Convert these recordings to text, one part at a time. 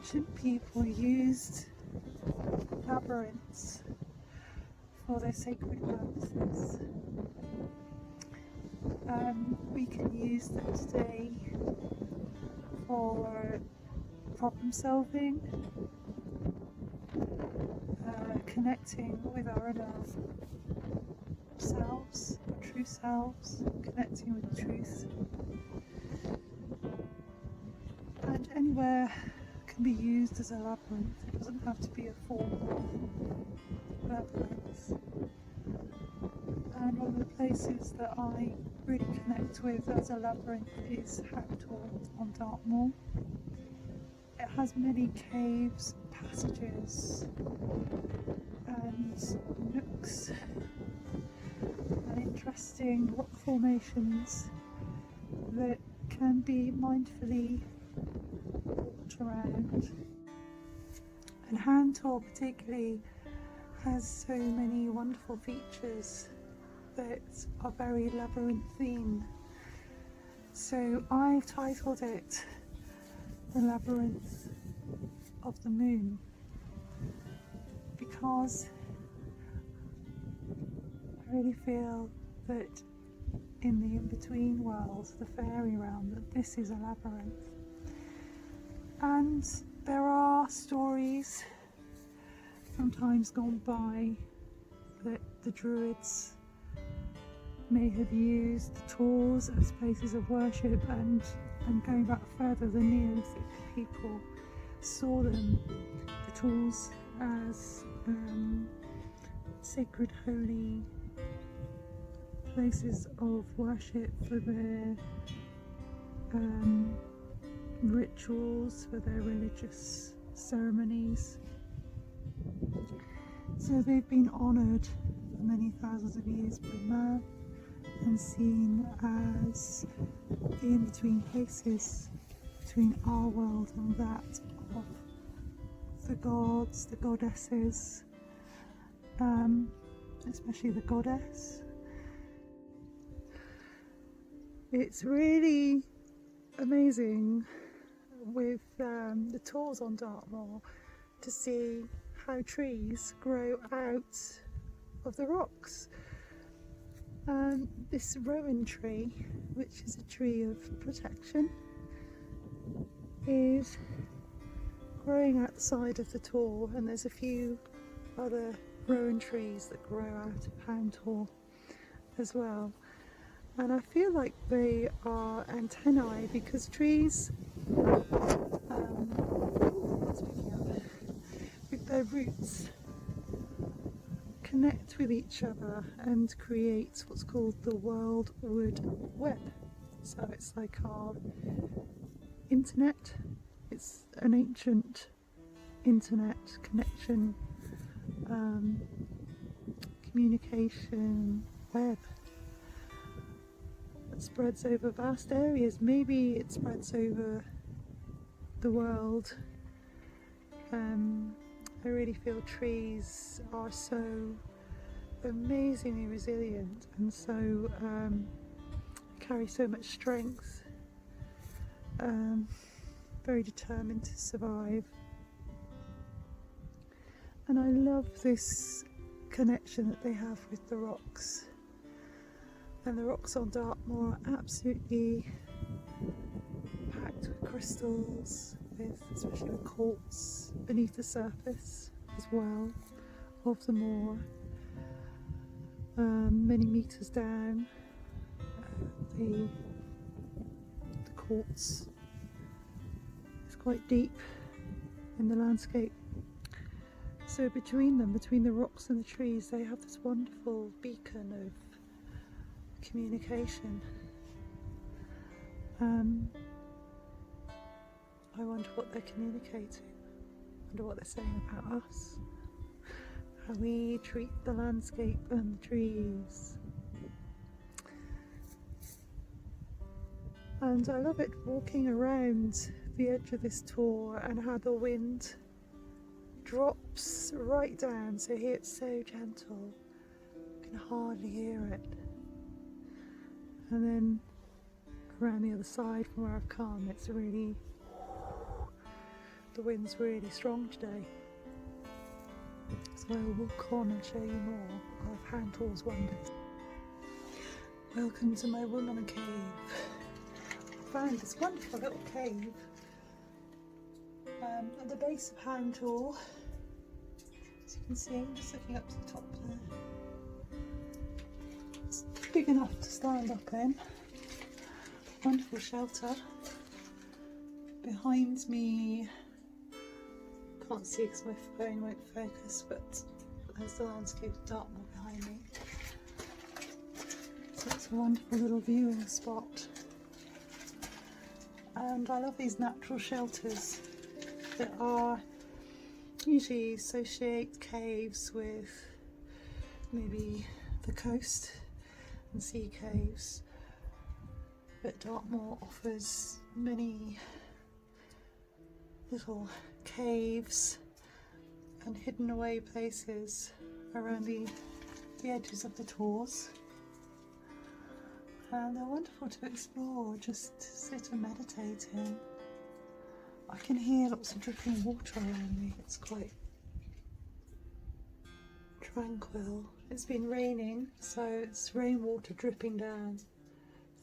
ancient people used labyrinths for their sacred purposes. We can use them today for problem solving, connecting with our inner selves, our true selves, connecting with the truth. And anywhere can be used as a labyrinth. It doesn't have to be a formal labyrinth. And one of the places that I really connect with as a labyrinth is Hound Tor on Dartmoor. It has many caves, passages and nooks and interesting rock formations that can be mindfully walked around. And Hound Tor particularly has so many wonderful features that are very labyrinthine. So I've titled it The Labyrinth of the Moon because I really feel that in the in-between world, the fairy realm, that this is a labyrinth. And there are stories from times gone by that the druids may have used the tors as places of worship, and going back further, the Neolithic people saw them, the tors, as sacred, holy places of worship for their rituals, for their religious ceremonies. So they've been honoured for many thousands of years by man and seen as the in-between places between our world and that of the gods, the goddesses, especially the goddess. It's really amazing with the tors on Dartmoor to see how trees grow out of the rocks. This rowan tree, which is a tree of protection, is growing outside of the tor, and there's a few other rowan trees that grow out of Hound Tor as well. And I feel like they are antennae because trees, with their roots, connect with each other and create what's called the worldward web. So it's like our internet. It's an ancient internet connection, communication web that spreads over vast areas. Maybe it spreads over the world. I really feel trees are so amazingly resilient and so carry so much strength, very determined to survive. And I love this connection that they have with the rocks. And the rocks on Dartmoor are absolutely packed with crystals, especially with quartz beneath the surface as well of the moor. Many metres down, the quartz is quite deep in the landscape. So between them, between the rocks and the trees, they have this wonderful beacon of communication. I wonder what they're communicating. I wonder what they're saying about us, how we treat the landscape and the trees. And I love it walking around the edge of this tor and how the wind drops right down, so here it's so gentle, you can hardly hear it. And then around the other side from where I've come, it's really the wind's really strong today. So I'll walk on and show you more of Hound Tor's wonders. Welcome to my woman cave. I found this wonderful little cave at the base of Hound Tor. As you can see, I'm just looking up to the top there. It's big enough to stand up in. Wonderful shelter. Behind me, can't see because my phone won't focus, but there's the landscape of Dartmoor behind me. So it's a wonderful little viewing spot. And I love these natural shelters that are usually associate caves with maybe the coast and sea caves, but Dartmoor offers many little caves and hidden away places around the edges of the tors, and they're wonderful to explore, just to sit and meditate in. I can hear lots of dripping water around me. It's quite tranquil. It's been raining, so it's rainwater dripping down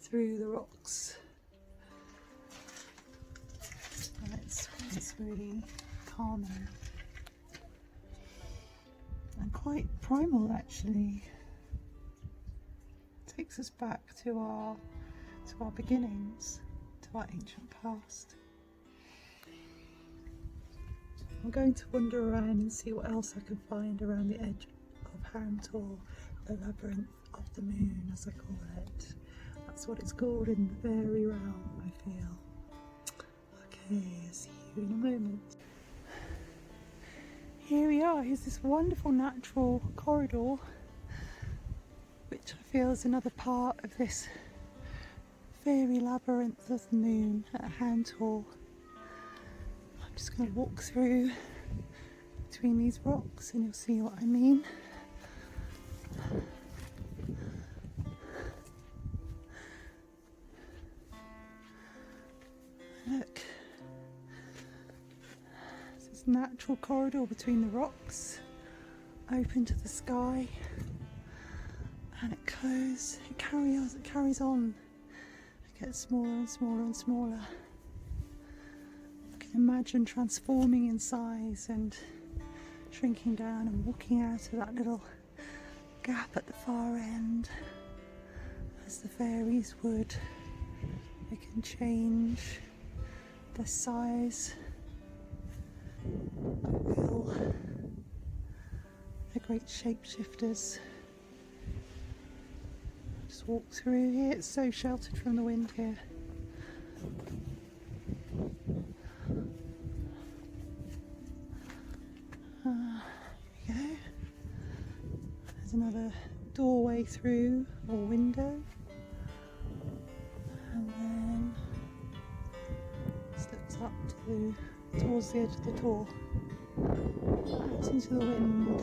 through the rocks, and it's really calming and quite primal actually. It takes us back to our beginnings, to our ancient past. I'm going to wander around and see what else I can find around the edge of Hound Tor, the labyrinth of the moon, as I call it. That's what it's called in the fairy realm, I feel. Okay, I'll see you in a moment. Here we are. Here's this wonderful natural corridor, which I feel is another part of this Faery Labyrinth of the moon at Hound Tor. I'm just going to walk through between these rocks and you'll see what I mean. Look, there's this natural corridor between the rocks, open to the sky, and it carries on. It gets smaller and smaller and smaller. Imagine transforming in size and shrinking down and walking out of that little gap at the far end, as the fairies would. They can change their size at will. They're great shapeshifters. Just walk through here. It's so sheltered from the wind here. Here we go. There's another doorway through, or window, and then this looks up towards the edge of the door, out into the wind.